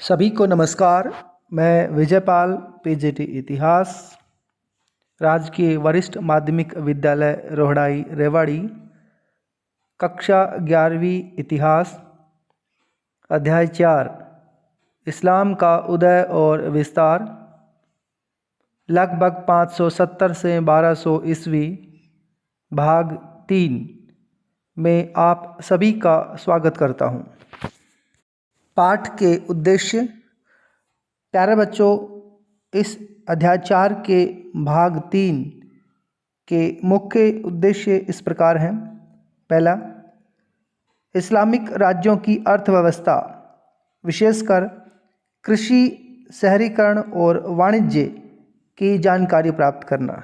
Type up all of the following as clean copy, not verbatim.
सभी को नमस्कार। मैं विजयपाल पीजीटी इतिहास राजकीय वरिष्ठ माध्यमिक विद्यालय रोहड़ाई रेवाड़ी कक्षा 11वीं इतिहास अध्याय 4 इस्लाम का उदय और विस्तार लगभग 570 से 1200 ईस्वी भाग 3 में आप सभी का स्वागत करता हूँ। पाठ के उद्देश्य। प्यारे बच्चों, इस अध्याय 4 के भाग 3 के मुख्य उद्देश्य इस प्रकार हैं। पहला, इस्लामिक राज्यों की अर्थव्यवस्था, विशेषकर कृषि, शहरीकरण और वाणिज्य की जानकारी प्राप्त करना।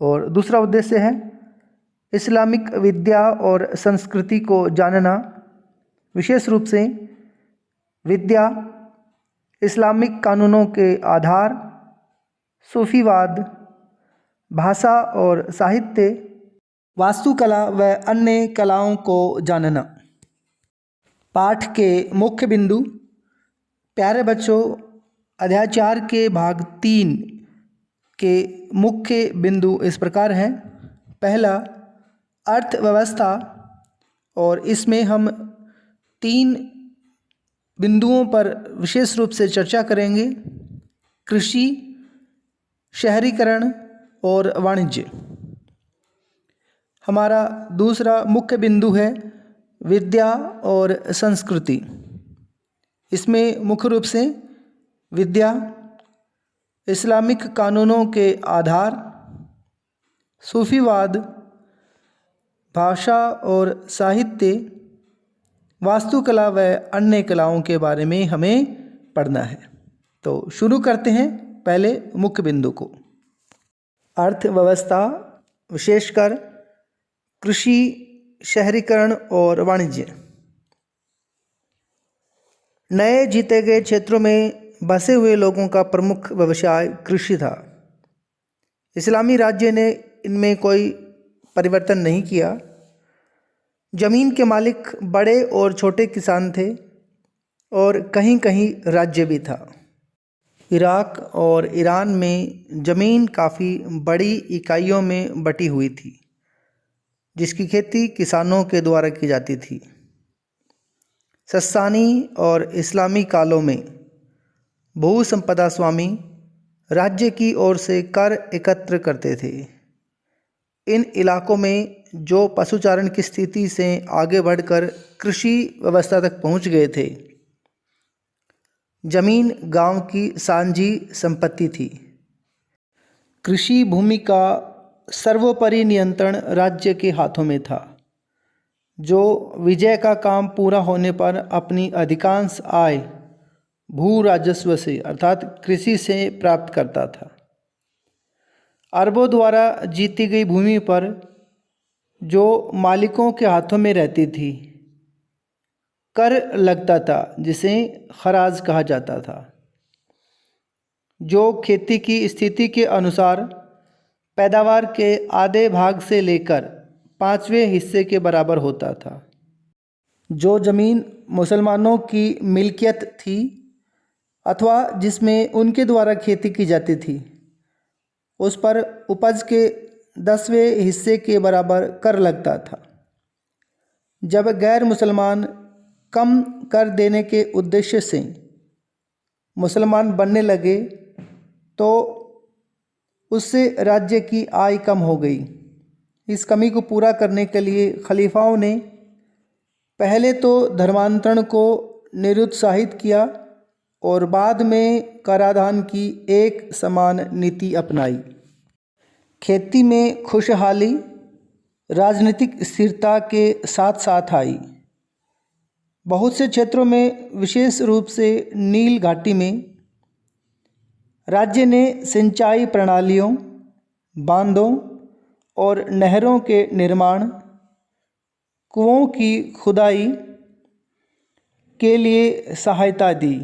और दूसरा उद्देश्य है इस्लामिक विद्या और संस्कृति को जानना, विशेष रूप से विद्या, इस्लामिक कानूनों के आधार, सूफीवाद, भाषा और साहित्य, वास्तुकला व अन्य कलाओं को जानना। पाठ के मुख्य बिंदु। प्यारे बच्चों, अध्याय 4 के भाग 3 के मुख्य बिंदु इस प्रकार हैं। पहला, अर्थव्यवस्था, और इसमें हम 3 बिंदुओं पर विशेष रूप से चर्चा करेंगे: कृषि, शहरीकरण और वाणिज्य। हमारा दूसरा मुख्य बिंदु है विद्या और संस्कृति। इसमें मुख्य रूप से विद्या, इस्लामिक कानूनों के आधार, सूफीवाद, भाषा और साहित्य, वास्तुकला व अन्य कलाओं के बारे में हमें पढ़ना है। तो शुरू करते हैं पहले मुख्य बिंदु को। अर्थव्यवस्था, विशेषकर कृषि, शहरीकरण और वाणिज्य। नए जीते गए क्षेत्रों में बसे हुए लोगों का प्रमुख व्यवसाय कृषि था। इस्लामी राज्य ने इनमें कोई परिवर्तन नहीं किया। जमीन के मालिक बड़े और छोटे किसान थे और कहीं कहीं राज्य भी था। इराक और ईरान में ज़मीन काफ़ी बड़ी इकाइयों में बटी हुई थी, जिसकी खेती किसानों के द्वारा की जाती थी। सस्सानी और इस्लामी कालों में भू संपदा स्वामी राज्य की ओर से कर एकत्र करते थे। इन इलाकों में जो पशुचारण की स्थिति से आगे बढ़कर कृषि व्यवस्था तक पहुंच गए थे, जमीन गांव की सांझी संपत्ति थी। कृषि भूमि का सर्वोपरि नियंत्रण राज्य के हाथों में था, जो विजय का काम पूरा होने पर अपनी अधिकांश आय भू राजस्व से अर्थात कृषि से प्राप्त करता था। अरबों द्वारा जीती गई भूमि पर जो मालिकों के हाथों में रहती थी, कर लगता था, जिसे खराज कहा जाता था, जो खेती की स्थिति के अनुसार पैदावार के आधे भाग से लेकर 5वें हिस्से के बराबर होता था। जो ज़मीन मुसलमानों की मिल्कियत थी अथवा जिसमें उनके द्वारा खेती की जाती थी, उस पर उपज के 10वें हिस्से के बराबर कर लगता था। जब गैर मुसलमान कम कर देने के उद्देश्य से मुसलमान बनने लगे, तो उससे राज्य की आय कम हो गई। इस कमी को पूरा करने के लिए खलीफाओं ने पहले तो धर्मांतरण को निरुत्साहित किया और बाद में कराधान की एक समान नीति अपनाई। खेती में खुशहाली राजनीतिक स्थिरता के साथ साथ आई। बहुत से क्षेत्रों में, विशेष रूप से नील घाटी में, राज्य ने सिंचाई प्रणालियों, बांधों और नहरों के निर्माण, कुओं की खुदाई के लिए सहायता दी।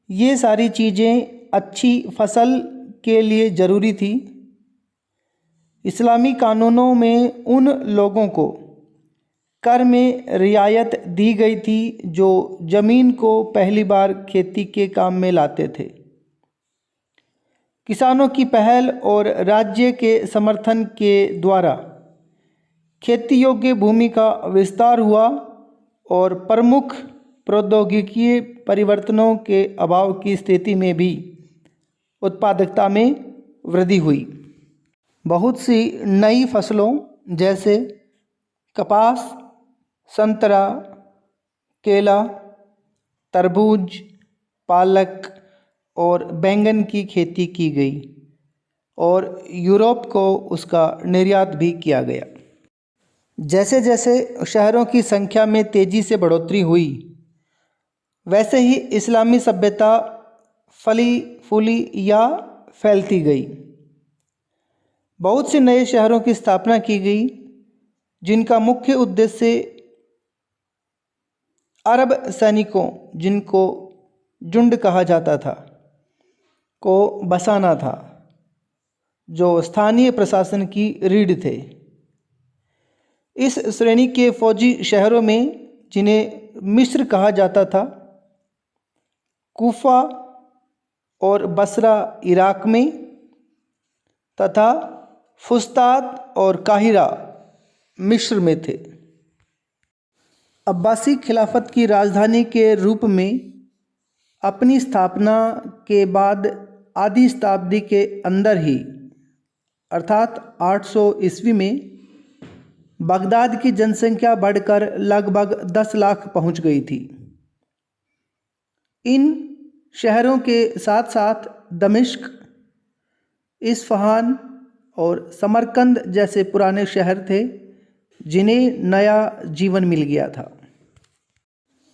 ये सारी चीज़ें अच्छी फसल के लिए ज़रूरी थी। इस्लामी कानूनों में उन लोगों को कर में रियायत दी गई थी जो जमीन को पहली बार खेती के काम में लाते थे। किसानों की पहल और राज्य के समर्थन के द्वारा खेती योग्य भूमि का विस्तार हुआ और प्रमुख प्रौद्योगिकीय परिवर्तनों के अभाव की स्थिति में भी उत्पादकता में वृद्धि हुई। बहुत सी नई फसलों जैसे कपास, संतरा, केला, तरबूज, पालक और बैंगन की खेती की गई और यूरोप को उसका निर्यात भी किया गया। जैसे जैसे शहरों की संख्या में तेज़ी से बढ़ोतरी हुई, वैसे ही इस्लामी सभ्यता फली फूली या फैलती गई। बहुत से नए शहरों की स्थापना की गई जिनका मुख्य उद्देश्य अरब सैनिकों, जिनको झुंड कहा जाता था, को बसाना था, जो स्थानीय प्रशासन की रीढ़ थे। इस श्रेणी के फौजी शहरों में, जिन्हें मिस्र कहा जाता था, कूफा और बसरा इराक में तथा फुस्तात और काहिरा मिस्र में थे। अब्बासी खिलाफत की राजधानी के रूप में अपनी स्थापना के बाद आधी शताब्दी के अंदर ही अर्थात 800 ईस्वी में बगदाद की जनसंख्या बढ़कर लगभग 10 लाख पहुंच गई थी। इन शहरों के साथ साथ दमिश्क, इस्फहान और समरकंद जैसे पुराने शहर थे जिन्हें नया जीवन मिल गया था।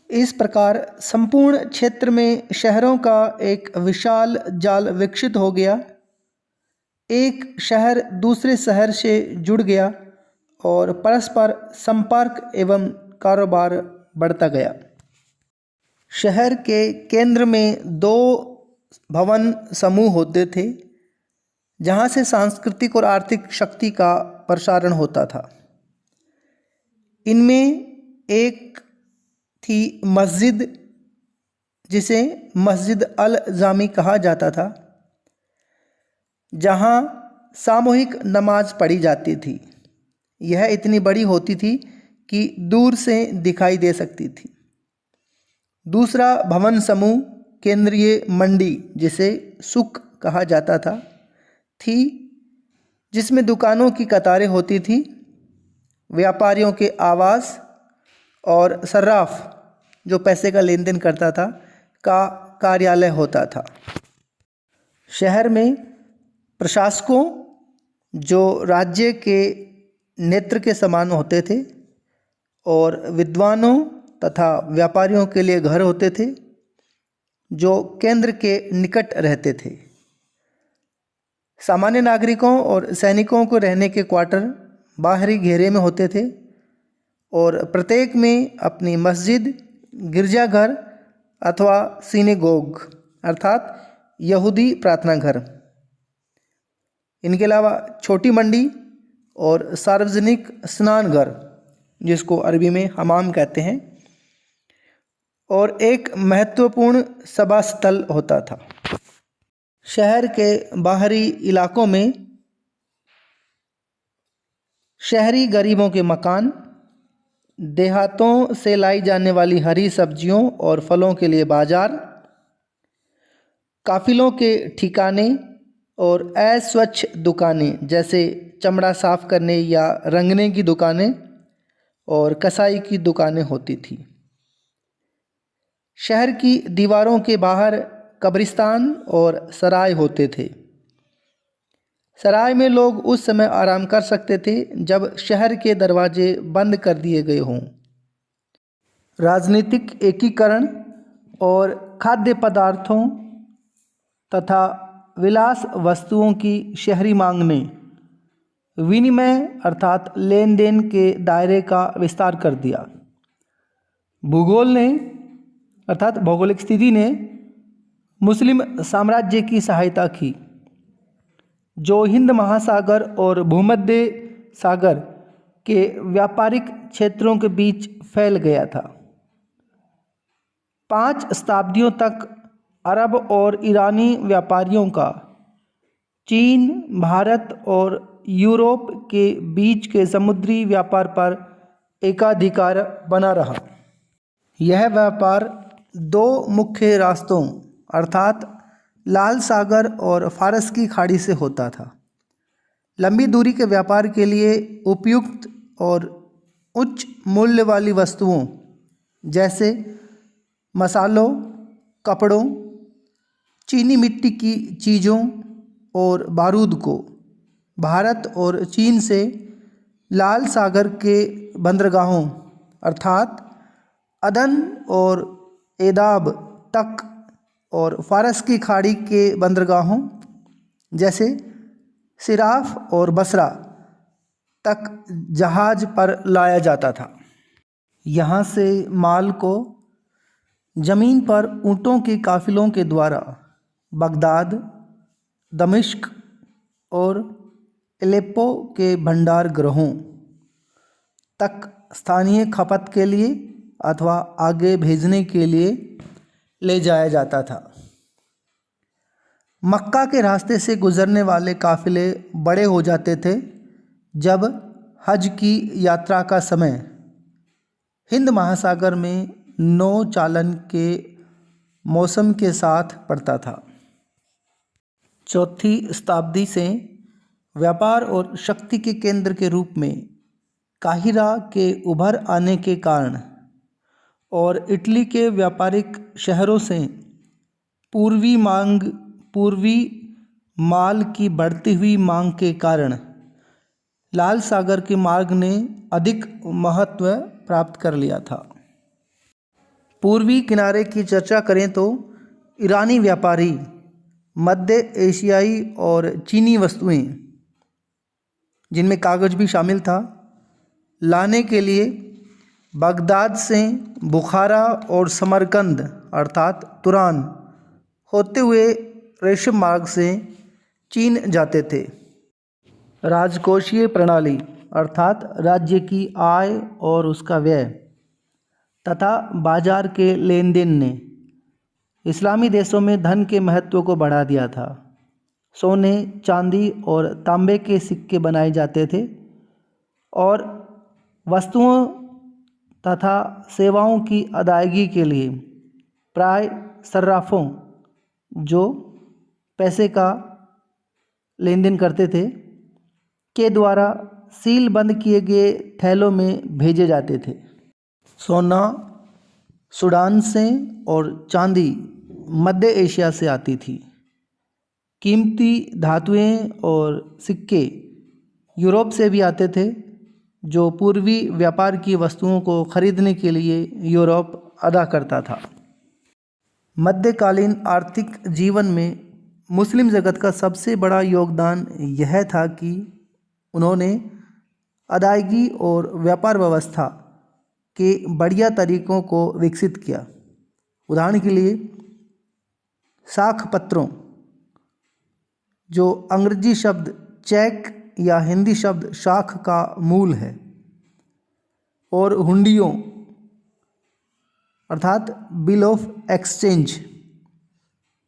इस प्रकार संपूर्ण क्षेत्र में शहरों का एक विशाल जाल विकसित हो गया। एक शहर दूसरे शहर से जुड़ गया और परस्पर संपर्क एवं कारोबार बढ़ता गया। शहर के केंद्र में 2 भवन समूह होते थे जहाँ से सांस्कृतिक और आर्थिक शक्ति का प्रसारण होता था। इनमें एक थी मस्जिद, जिसे मस्जिद अल जामी कहा जाता था, जहाँ सामूहिक नमाज पढ़ी जाती थी। यह इतनी बड़ी होती थी कि दूर से दिखाई दे सकती थी। दूसरा भवन समूह केंद्रीय मंडी, जिसे सुक कहा जाता था, थी, जिसमें दुकानों की कतारें होती थी, व्यापारियों के आवास और सर्राफ, जो पैसे का लेन देन करता था, का कार्यालय होता था। शहर में प्रशासकों, जो राज्य के नेत्र के समान होते थे, और विद्वानों तथा व्यापारियों के लिए घर होते थे जो केंद्र के निकट रहते थे। सामान्य नागरिकों और सैनिकों को रहने के क्वार्टर बाहरी घेरे में होते थे और प्रत्येक में अपनी मस्जिद, गिरजाघर अथवा सिनेगोग अर्थात यहूदी प्रार्थना घर, इनके अलावा छोटी मंडी और सार्वजनिक स्नान घर, जिसको अरबी में हमाम कहते हैं, और एक महत्वपूर्ण सभा स्थल होता था। शहर के बाहरी इलाकों में शहरी गरीबों के मकान, देहातों से लाई जाने वाली हरी सब्जियों और फलों के लिए बाजार, काफिलों के ठिकाने और अस्वच्छ दुकानें जैसे चमड़ा साफ करने या रंगने की दुकानें और कसाई की दुकानें होती थी। शहर की दीवारों के बाहर कब्रिस्तान और सराय होते थे। सराय में लोग उस समय आराम कर सकते थे जब शहर के दरवाजे बंद कर दिए गए हों। राजनीतिक एकीकरण और खाद्य पदार्थों तथा विलास वस्तुओं की शहरी मांग ने विनिमय अर्थात लेन देन के दायरे का विस्तार कर दिया। भूगोल ने अर्थात भौगोलिक स्थिति ने मुस्लिम साम्राज्य की सहायता की, जो हिंद महासागर और भूमध्य सागर के व्यापारिक क्षेत्रों के बीच फैल गया था। 5 शताब्दियों तक अरब और ईरानी व्यापारियों का चीन, भारत और यूरोप के बीच के समुद्री व्यापार पर एकाधिकार बना रहा। यह व्यापार 2 मुख्य रास्तों अर्थात लाल सागर और फारस की खाड़ी से होता था। लंबी दूरी के व्यापार के लिए उपयुक्त और उच्च मूल्य वाली वस्तुओं जैसे मसालों, कपड़ों, चीनी मिट्टी की चीज़ों और बारूद को भारत और चीन से लाल सागर के बंदरगाहों अर्थात अदन और एदाब तक और फारस की खाड़ी के बंदरगाहों जैसे सिराफ और बसरा तक जहाज पर लाया जाता था। यहाँ से माल को ज़मीन पर ऊँटों के काफ़िलों के द्वारा बगदाद, दमिश्क और एलेप्पो के भंडार गृहों तक स्थानीय खपत के लिए अथवा आगे भेजने के लिए ले जाया जाता था। मक्का के रास्ते से गुजरने वाले काफ़िले बड़े हो जाते थे जब हज की यात्रा का समय हिंद महासागर में नौ चालन के मौसम के साथ पड़ता था। 4वीं शताब्दी से व्यापार और शक्ति के केंद्र के रूप में काहिरा के उभर आने के कारण और इटली के व्यापारिक शहरों से पूर्वी माल की बढ़ती हुई मांग के कारण लाल सागर के मार्ग ने अधिक महत्व प्राप्त कर लिया था। पूर्वी किनारे की चर्चा करें तो ईरानी व्यापारी मध्य एशियाई और चीनी वस्तुएं, जिनमें कागज़ भी शामिल था, लाने के लिए बगदाद से बुखारा और समरकंद अर्थात तुरान होते हुए रेशम मार्ग से चीन जाते थे। राजकोषीय प्रणाली अर्थात राज्य की आय और उसका व्यय तथा बाजार के लेन देन ने इस्लामी देशों में धन के महत्व को बढ़ा दिया था। सोने, चांदी और तांबे के सिक्के बनाए जाते थे और वस्तुओं तथा सेवाओं की अदायगी के लिए प्राय सर्राफों, जो पैसे का लेन देन करते थे, के द्वारा सील बंद किए गए थैलों में भेजे जाते थे। सोना सूडान से और चांदी मध्य एशिया से आती थी। कीमती धातुएं और सिक्के यूरोप से भी आते थे, जो पूर्वी व्यापार की वस्तुओं को खरीदने के लिए यूरोप अदा करता था। मध्यकालीन आर्थिक जीवन में मुस्लिम जगत का सबसे बड़ा योगदान यह था कि उन्होंने अदायगी और व्यापार व्यवस्था के बढ़िया तरीक़ों को विकसित किया। उदाहरण के लिए साख पत्रों, जो अंग्रेजी शब्द चेक या हिंदी शब्द शाख का मूल है, और हुंडियों अर्थात बिल ऑफ एक्सचेंज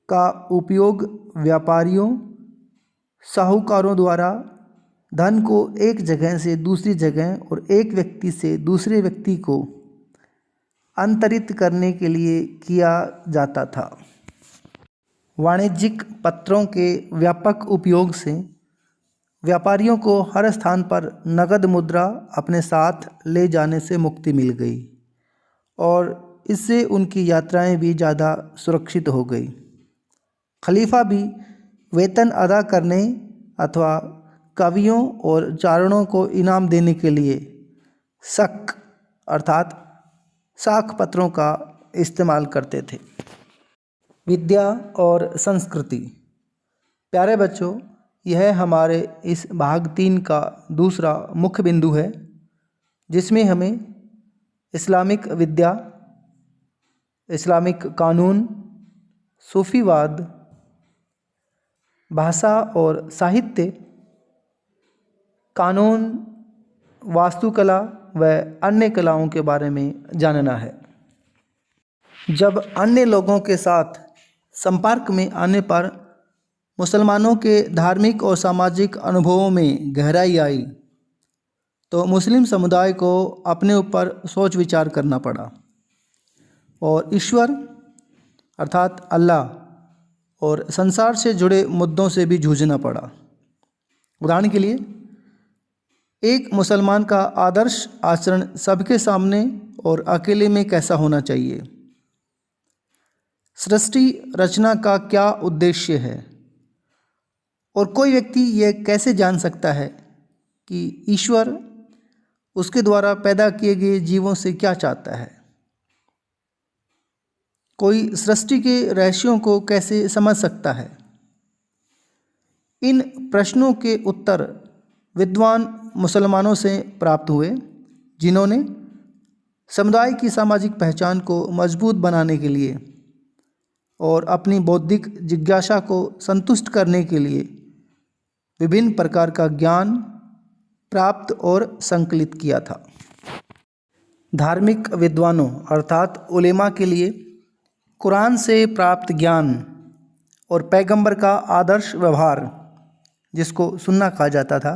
का उपयोग व्यापारियों, साहूकारों द्वारा धन को एक जगह से दूसरी जगह और एक व्यक्ति से दूसरे व्यक्ति को अंतरित करने के लिए किया जाता था। वाणिज्यिक पत्रों के व्यापक उपयोग से व्यापारियों को हर स्थान पर नगद मुद्रा अपने साथ ले जाने से मुक्ति मिल गई और इससे उनकी यात्राएं भी ज़्यादा सुरक्षित हो गई। खलीफा भी वेतन अदा करने अथवा कवियों और चारणों को इनाम देने के लिए शक अर्थात साख पत्रों का इस्तेमाल करते थे। विद्या और संस्कृति। प्यारे बच्चों, यह हमारे इस भाग 3 का दूसरा मुख्य बिंदु है, जिसमें हमें इस्लामिक विद्या, इस्लामिक कानून, सूफीवाद, भाषा और साहित्य, कानून, वास्तुकला व अन्य कलाओं के बारे में जानना है। जब अन्य लोगों के साथ संपर्क में आने पर मुसलमानों के धार्मिक और सामाजिक अनुभवों में गहराई आई तो मुस्लिम समुदाय को अपने ऊपर सोच विचार करना पड़ा और ईश्वर अर्थात अल्लाह और संसार से जुड़े मुद्दों से भी जूझना पड़ा। उदाहरण के लिए, एक मुसलमान का आदर्श आचरण सबके सामने और अकेले में कैसा होना चाहिए? सृष्टि रचना का क्या उद्देश्य है? और कोई व्यक्ति यह कैसे जान सकता है कि ईश्वर उसके द्वारा पैदा किए गए जीवों से क्या चाहता है? कोई सृष्टि के रहस्यों को कैसे समझ सकता है? इन प्रश्नों के उत्तर विद्वान मुसलमानों से प्राप्त हुए, जिन्होंने समुदाय की सामाजिक पहचान को मजबूत बनाने के लिए और अपनी बौद्धिक जिज्ञासा को संतुष्ट करने के लिए विभिन्न प्रकार का ज्ञान प्राप्त और संकलित किया था। धार्मिक विद्वानों अर्थात उलेमा के लिए कुरान से प्राप्त ज्ञान और पैगंबर का आदर्श व्यवहार, जिसको सुन्ना कहा जाता था,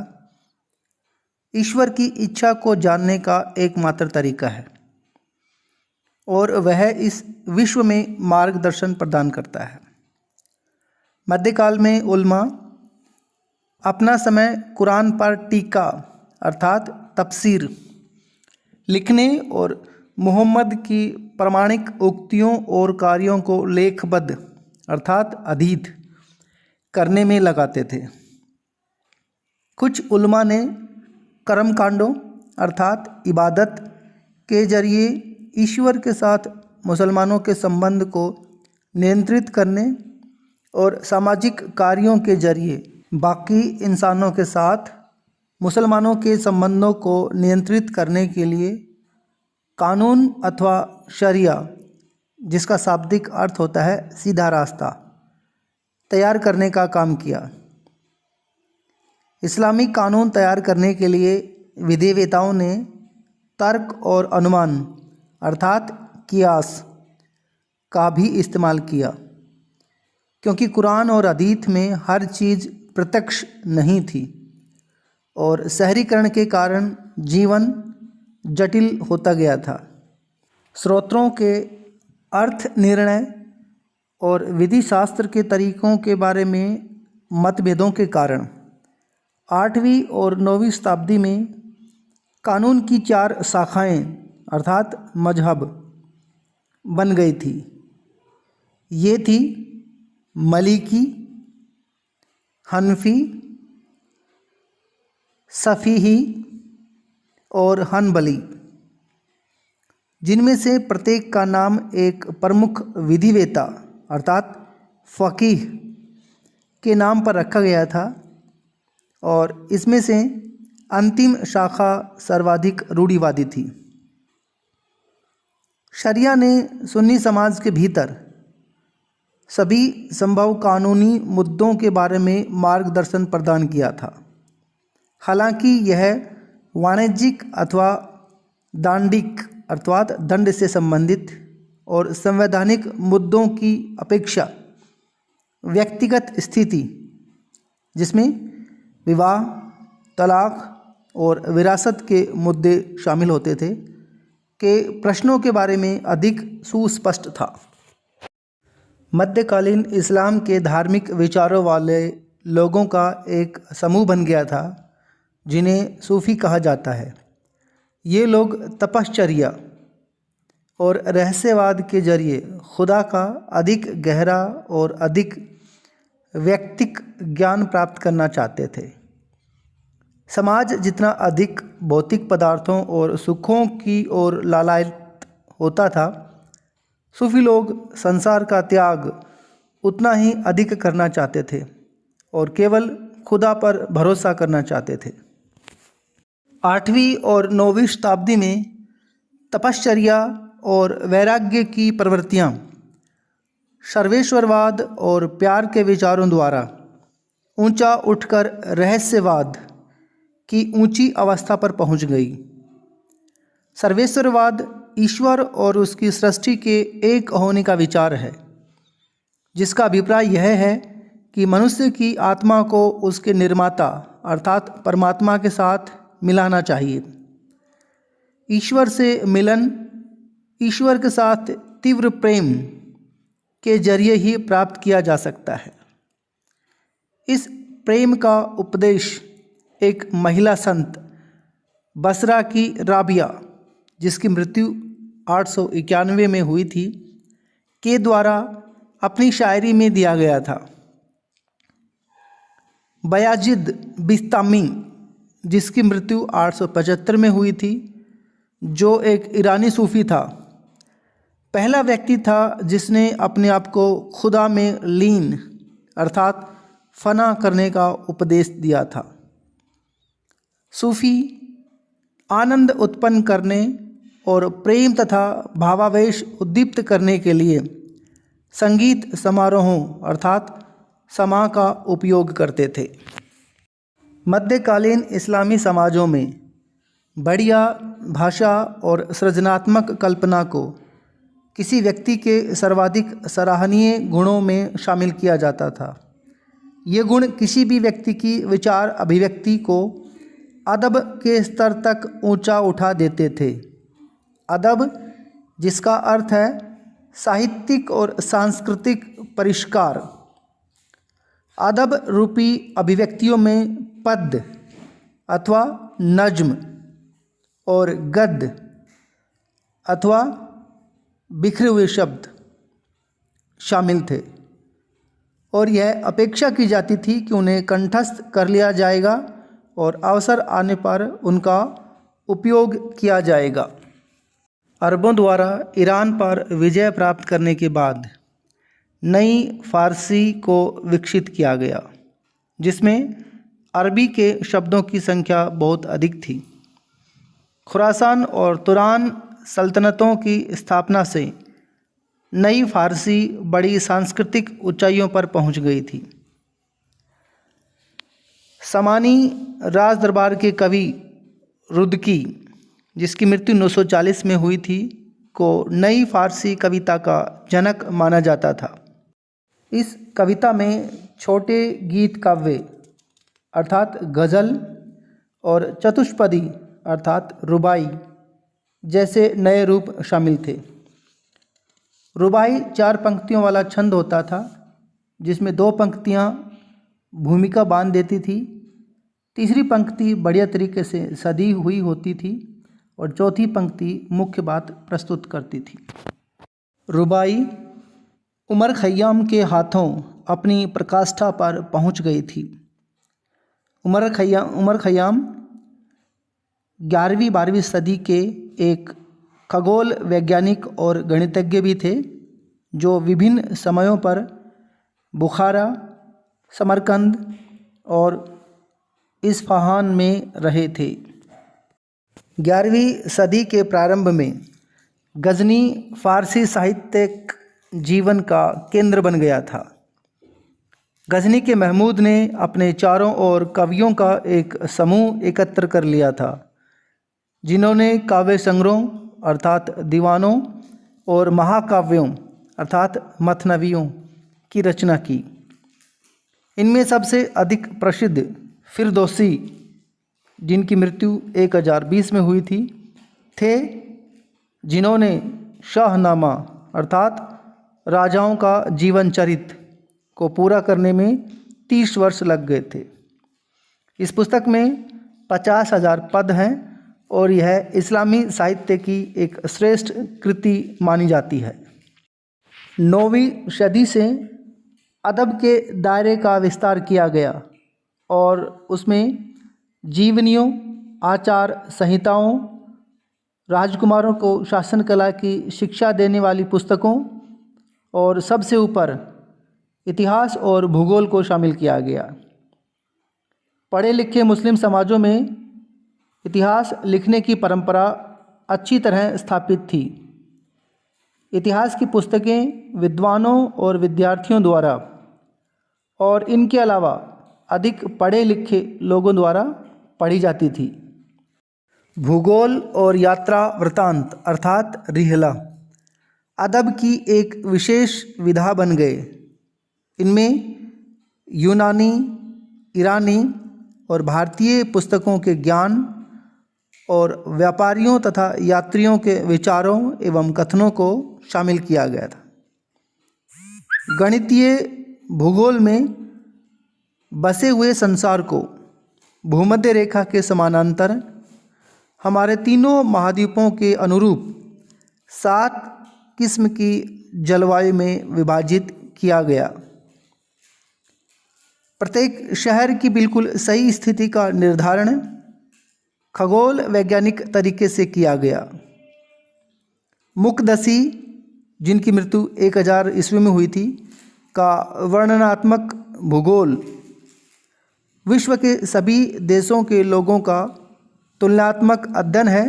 ईश्वर की इच्छा को जानने का एकमात्र तरीका है और वह इस विश्व में मार्गदर्शन प्रदान करता है। मध्यकाल में उल्मा अपना समय कुरान पर टीका अर्थात तफसीर लिखने और मोहम्मद की प्रामाणिक उक्तियों और कार्यों को लेखबद्ध अर्थात अधीत करने में लगाते थे। कुछ उल्मा ने कर्मकांडों अर्थात इबादत के जरिए ईश्वर के साथ मुसलमानों के संबंध को नियंत्रित करने और सामाजिक कार्यों के जरिए बाकी इंसानों के साथ मुसलमानों के संबंधों को नियंत्रित करने के लिए कानून अथवा शरिया, जिसका शाब्दिक अर्थ होता है सीधा रास्ता, तैयार करने का काम किया। इस्लामी कानून तैयार करने के लिए विधिवेताओं ने तर्क और अनुमान अर्थात कियास का भी इस्तेमाल किया, क्योंकि कुरान और हदीस में हर चीज़ प्रत्यक्ष नहीं थी और शहरीकरण के कारण जीवन जटिल होता गया था। स्रोतों के अर्थ निर्णय और विधि शास्त्र के तरीकों के बारे में मतभेदों के कारण 8वीं और 9वीं शताब्दी में कानून की 4 शाखाएं अर्थात मजहब बन गई थी। ये थी मलीकी, हनफी, सफ़ीही और हनबली, जिनमें से प्रत्येक का नाम एक प्रमुख विधिवेता अर्थात फ़कीह के नाम पर रखा गया था और इसमें से अंतिम शाखा सर्वाधिक रूढ़िवादी थी। शरिया ने सुन्नी समाज के भीतर सभी संभव कानूनी मुद्दों के बारे में मार्गदर्शन प्रदान किया था। हालांकि यह वाणिज्यिक अथवा दांडिक अर्थात दंड से संबंधित और संवैधानिक मुद्दों की अपेक्षा व्यक्तिगत स्थिति, जिसमें विवाह, तलाक और विरासत के मुद्दे शामिल होते थे, के प्रश्नों के बारे में अधिक सुस्पष्ट था। मध्यकालीन इस्लाम के धार्मिक विचारों वाले लोगों का एक समूह बन गया था, जिन्हें सूफ़ी कहा जाता है। ये लोग तपश्चर्या और रहस्यवाद के जरिए खुदा का अधिक गहरा और अधिक व्यक्तिक ज्ञान प्राप्त करना चाहते थे। समाज जितना अधिक भौतिक पदार्थों और सुखों की ओर लालायित होता था, सूफी लोग संसार का त्याग उतना ही अधिक करना चाहते थे और केवल खुदा पर भरोसा करना चाहते थे। 8वीं और 9वीं शताब्दी में तपश्चर्या और वैराग्य की प्रवृत्तियाँ सर्वेश्वरवाद और प्यार के विचारों द्वारा ऊंचा उठकर रहस्यवाद की ऊंची अवस्था पर पहुंच गई। सर्वेश्वरवाद ईश्वर और उसकी सृष्टि के एक होने का विचार है, जिसका अभिप्राय यह है कि मनुष्य की आत्मा को उसके निर्माता अर्थात परमात्मा के साथ मिलाना चाहिए। ईश्वर से मिलन ईश्वर के साथ तीव्र प्रेम के जरिए ही प्राप्त किया जा सकता है। इस प्रेम का उपदेश एक महिला संत बसरा की राबिया, जिसकी मृत्यु 891 में हुई थी, के द्वारा अपनी शायरी में दिया गया था। बयाजिद बिस्तामी, जिसकी मृत्यु 875 में हुई थी, जो एक ईरानी सूफ़ी था, पहला व्यक्ति था जिसने अपने आप को खुदा में लीन अर्थात फना करने का उपदेश दिया था। सूफ़ी आनंद उत्पन्न करने और प्रेम तथा भावावेश उद्दीप्त करने के लिए संगीत समारोहों अर्थात समा का उपयोग करते थे। मध्यकालीन इस्लामी समाजों में बढ़िया भाषा और सृजनात्मक कल्पना को किसी व्यक्ति के सर्वाधिक सराहनीय गुणों में शामिल किया जाता था। ये गुण किसी भी व्यक्ति की विचार अभिव्यक्ति को अदब के स्तर तक ऊंचा उठा देते थे। अदब, जिसका अर्थ है साहित्यिक और सांस्कृतिक परिष्कार। अदब रूपी अभिव्यक्तियों में पद्य अथवा नज्म और गद्य अथवा बिखरे हुए शब्द शामिल थे और यह अपेक्षा की जाती थी कि उन्हें कंठस्थ कर लिया जाएगा और अवसर आने पर उनका उपयोग किया जाएगा। अरबों द्वारा ईरान पर विजय प्राप्त करने के बाद नई फ़ारसी को विकसित किया गया, जिसमें अरबी के शब्दों की संख्या बहुत अधिक थी। खुरासान और तुरान सल्तनतों की स्थापना से नई फ़ारसी बड़ी सांस्कृतिक ऊंचाइयों पर पहुंच गई थी। समानी राज दरबार के कवि रुदकी, जिसकी मृत्यु 940 में हुई थी, को नई फ़ारसी कविता का जनक माना जाता था। इस कविता में छोटे गीत काव्य अर्थात गज़ल और चतुष्पदी अर्थात रुबाई जैसे नए रूप शामिल थे। रुबाई 4 पंक्तियों वाला छंद होता था, जिसमें 2 पंक्तियाँ भूमिका बांध देती थी, तीसरी पंक्ति बढ़िया तरीके से सदी हुई होती थी और चौथी पंक्ति मुख्य बात प्रस्तुत करती थी। रुबाई उमर खय्याम के हाथों अपनी प्रकाष्ठा पर पहुंच गई थी। उमर खय्याम 11वीं-12वीं सदी के एक खगोल वैज्ञानिक और गणितज्ञ भी थे, जो विभिन्न समयों पर बुखारा, समरकंद और इस्फहान में रहे थे। 11वीं सदी के प्रारंभ में गजनी फ़ारसी साहित्यिक जीवन का केंद्र बन गया था। गजनी के महमूद ने अपने चारों ओर कवियों का एक समूह एकत्र कर लिया था, जिन्होंने काव्य संग्रहों अर्थात दीवानों और महाकाव्यों अर्थात मथनवियों की रचना की। इनमें सबसे अधिक प्रसिद्ध फिरदौसी, जिनकी मृत्यु 1020 में हुई थी, थे, जिन्होंने शाहनामा अर्थात राजाओं का जीवन चरित्र को पूरा करने में 30 वर्ष लग गए थे। इस पुस्तक में 50,000 पद हैं और यह इस्लामी साहित्य की एक श्रेष्ठ कृति मानी जाती है। 9वीं सदी से अदब के दायरे का विस्तार किया गया और उसमें जीवनियों, आचार संहिताओं, राजकुमारों को शासन कला की शिक्षा देने वाली पुस्तकों और सबसे ऊपर इतिहास और भूगोल को शामिल किया गया। पढ़े लिखे मुस्लिम समाजों में इतिहास लिखने की परंपरा अच्छी तरह स्थापित थी। इतिहास की पुस्तकें विद्वानों और विद्यार्थियों द्वारा और इनके अलावा अधिक पढ़े लिखे लोगों द्वारा पढ़ी जाती थी। भूगोल और यात्रा वृत्तांत अर्थात रिहला अदब की एक विशेष विधा बन गए। इनमें यूनानी, ईरानी और भारतीय पुस्तकों के ज्ञान और व्यापारियों तथा यात्रियों के विचारों एवं कथनों को शामिल किया गया था। गणितीय भूगोल में बसे हुए संसार को भूमध्य रेखा के समानांतर हमारे तीनों महाद्वीपों के अनुरूप 7 किस्म की जलवायु में विभाजित किया गया। प्रत्येक शहर की बिल्कुल सही स्थिति का निर्धारण खगोल वैज्ञानिक तरीके से किया गया। मुकदसी, जिनकी मृत्यु 1000 ईस्वी में हुई थी, का वर्णनात्मक भूगोल विश्व के सभी देशों के लोगों का तुलनात्मक अध्ययन है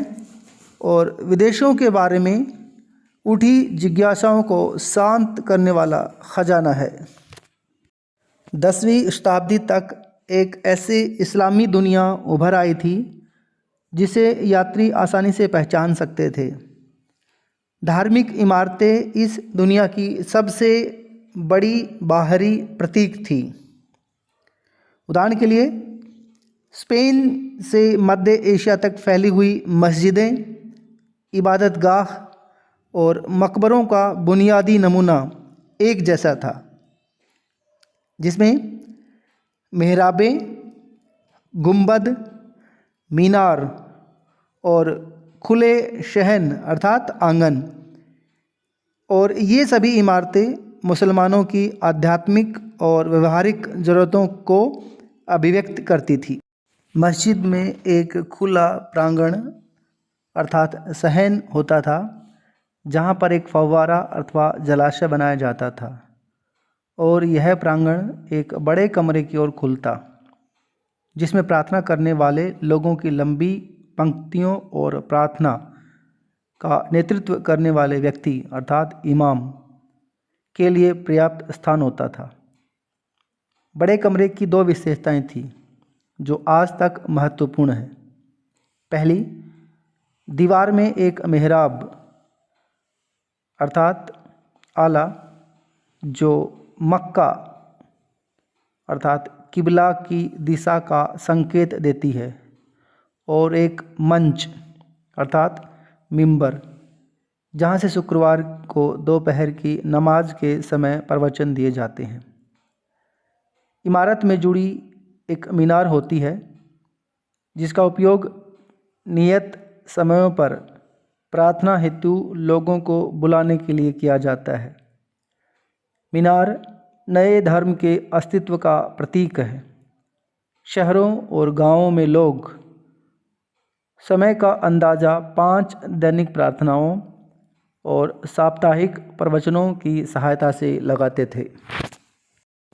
और विदेशों के बारे में उठी जिज्ञासाओं को शांत करने वाला खजाना है। 10वीं शताब्दी तक एक ऐसी इस्लामी दुनिया उभर आई थी जिसे यात्री आसानी से पहचान सकते थे। धार्मिक इमारतें इस दुनिया की सबसे बड़ी बाहरी प्रतीक थी। उदाहरण के लिए स्पेन से मध्य एशिया तक फैली हुई मस्जिदें, इबादतगाह और मकबरों का बुनियादी नमूना एक जैसा था, जिसमें मेहराबें, गुंबद, मीनार और खुले शहन अर्थात आंगन, और ये सभी इमारतें मुसलमानों की आध्यात्मिक और व्यवहारिक ज़रूरतों को अभिव्यक्त करती थी। मस्जिद में एक खुला प्रांगण अर्थात सहन होता था, जहाँ पर एक फव्वारा अथवा जलाशय बनाया जाता था और यह प्रांगण एक बड़े कमरे की ओर खुलता, जिसमें प्रार्थना करने वाले लोगों की लंबी पंक्तियों और प्रार्थना का नेतृत्व करने वाले व्यक्ति अर्थात इमाम के लिए पर्याप्त स्थान होता था। बड़े कमरे की 2 विशेषताएं थीं जो आज तक महत्वपूर्ण है। पहली, दीवार में एक मेहराब अर्थात आला जो मक्का अर्थात किबला की दिशा का संकेत देती है, और एक मंच अर्थात मिंबर जहाँ से शुक्रवार को दोपहर की नमाज के समय प्रवचन दिए जाते हैं। इमारत में जुड़ी एक मीनार होती है जिसका उपयोग नियत समयों पर प्रार्थना हेतु लोगों को बुलाने के लिए किया जाता है। मीनार नए धर्म के अस्तित्व का प्रतीक है। शहरों और गांवों में लोग समय का अंदाज़ा 5 दैनिक प्रार्थनाओं और साप्ताहिक प्रवचनों की सहायता से लगाते थे।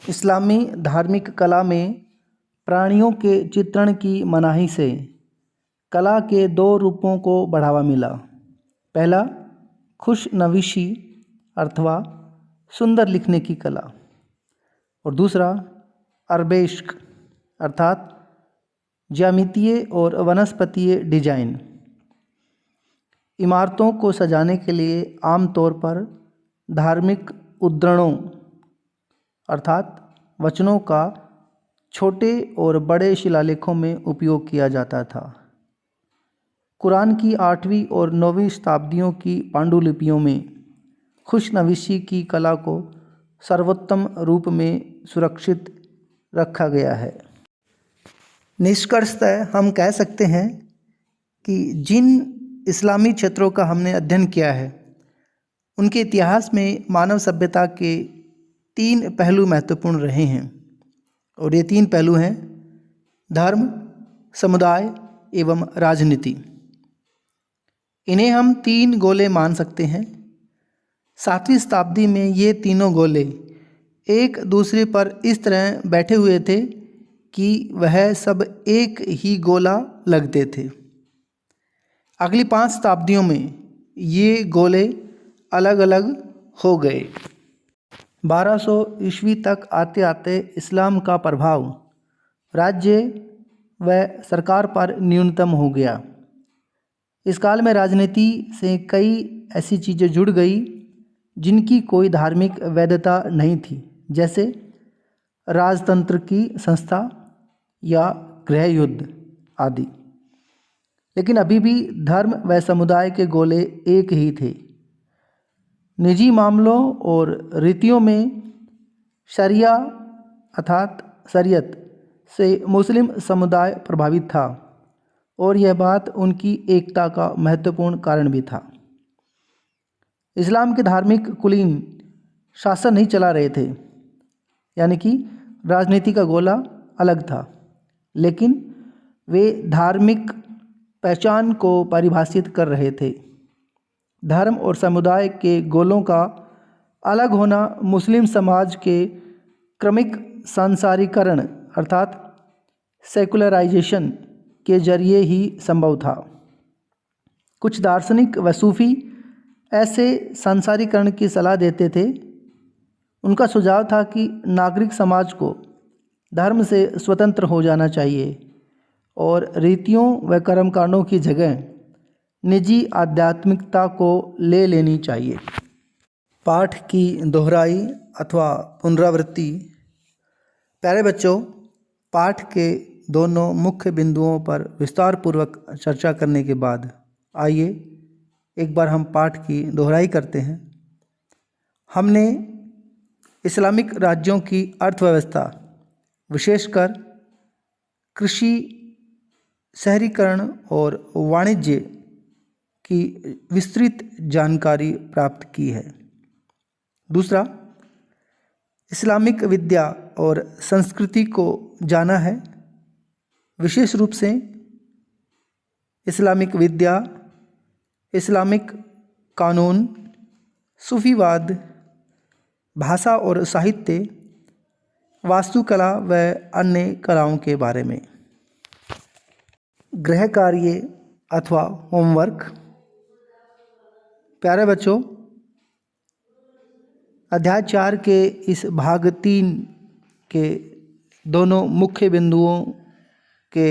इस्लामी धार्मिक कला में प्राणियों के चित्रण की मनाही से कला के 2 रूपों को बढ़ावा मिला। पहला, खुशनवीशी अथवा सुंदर लिखने की कला, और दूसरा अरबेस्क अर्थात ज्यामितीय और वनस्पतीय डिजाइन। इमारतों को सजाने के लिए आमतौर पर धार्मिक उद्धरणों अर्थात वचनों का छोटे और बड़े शिलालेखों में उपयोग किया जाता था। कुरान की 8वीं और 9वीं शताब्दियों की पांडुलिपियों में खुशनवीशी की कला को सर्वोत्तम रूप में सुरक्षित रखा गया है। निष्कर्षतः हम कह सकते हैं कि जिन इस्लामी क्षेत्रों का हमने अध्ययन किया है, उनके इतिहास में मानव सभ्यता के 3 पहलू महत्वपूर्ण रहे हैं, और ये 3 पहलू हैं धर्म, समुदाय एवं राजनीति। इन्हें हम 3 गोले मान सकते हैं। 7वीं शताब्दी में ये तीनों गोले एक दूसरे पर इस तरह बैठे हुए थे कि वह सब एक ही गोला लगते थे। अगली 5 शताब्दियों में ये गोले अलग अलग हो गए। 1200 ईस्वी तक आते आते इस्लाम का प्रभाव राज्य वह सरकार पर न्यूनतम हो गया। इस काल में राजनीति से कई ऐसी चीज़ें जुड़ गई जिनकी कोई धार्मिक वैधता नहीं थी, जैसे राजतंत्र की संस्था या गृह युद्ध आदि। लेकिन अभी भी धर्म व समुदाय के गोले एक ही थे। निजी मामलों और रीतियों में शरिया अर्थात शरीयत से मुस्लिम समुदाय प्रभावित था और यह बात उनकी एकता का महत्वपूर्ण कारण भी था। इस्लाम के धार्मिक कुलीन शासन नहीं चला रहे थे, यानी कि राजनीति का गोला अलग था, लेकिन वे धार्मिक पहचान को परिभाषित कर रहे थे। धर्म और समुदाय के गोलों का अलग होना मुस्लिम समाज के क्रमिक सांसारीकरण अर्थात सेकुलराइजेशन के जरिए ही संभव था। कुछ दार्शनिक व सूफी ऐसे सांसारीकरण की सलाह देते थे। उनका सुझाव था कि नागरिक समाज को धर्म से स्वतंत्र हो जाना चाहिए और रीतियों व कर्मकांडों की जगह निजी आध्यात्मिकता को ले लेनी चाहिए। पाठ की दोहराई अथवा पुनरावृत्ति। प्यारे बच्चों, पाठ के दोनों मुख्य बिंदुओं पर विस्तार पूर्वक चर्चा करने के बाद आइए एक बार हम पाठ की दोहराई करते हैं। हमने इस्लामिक राज्यों की अर्थव्यवस्था, विशेषकर कृषि, शहरीकरण और वाणिज्य की विस्तृत जानकारी प्राप्त की है। दूसरा, इस्लामिक विद्या और संस्कृति को जाना है। विशेष रूप से इस्लामिक विद्या, इस्लामिक कानून, सूफीवाद, भाषा और साहित्य, वास्तुकला व अन्य कलाओं के बारे में। गृह कार्य अथवा होमवर्क। प्यारे बच्चों, अध्याय 4 के इस भाग 3 के दोनों मुख्य बिंदुओं के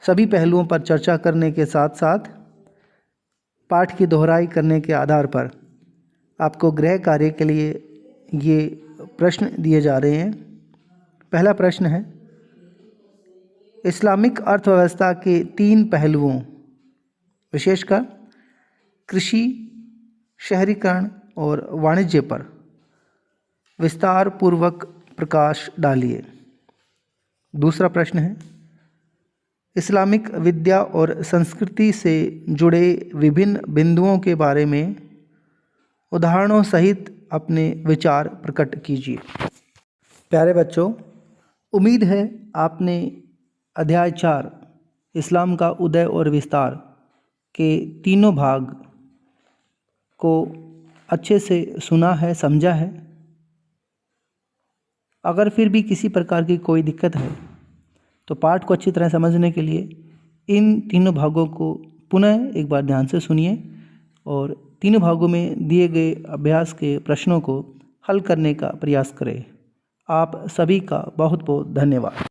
सभी पहलुओं पर चर्चा करने के साथ साथ पाठ की दोहराई करने के आधार पर आपको गृह कार्य के लिए ये प्रश्न दिए जा रहे हैं। पहला प्रश्न है, इस्लामिक अर्थव्यवस्था के 3 पहलुओं, विशेषकर कृषि, शहरीकरण और वाणिज्य पर विस्तार पूर्वक प्रकाश डालिए। दूसरा प्रश्न है, इस्लामिक विद्या और संस्कृति से जुड़े विभिन्न बिंदुओं के बारे में उदाहरणों सहित अपने विचार प्रकट कीजिए। प्यारे बच्चों, उम्मीद है आपने अध्याय 4 इस्लाम का उदय और विस्तार के तीनों भाग को अच्छे से सुना है, समझा है। अगर फिर भी किसी प्रकार की कोई दिक्कत है तो पाठ को अच्छी तरह समझने के लिए इन तीनों भागों को पुनः एक बार ध्यान से सुनिए और तीनों भागों में दिए गए अभ्यास के प्रश्नों को हल करने का प्रयास करें। आप सभी का बहुत बहुत धन्यवाद।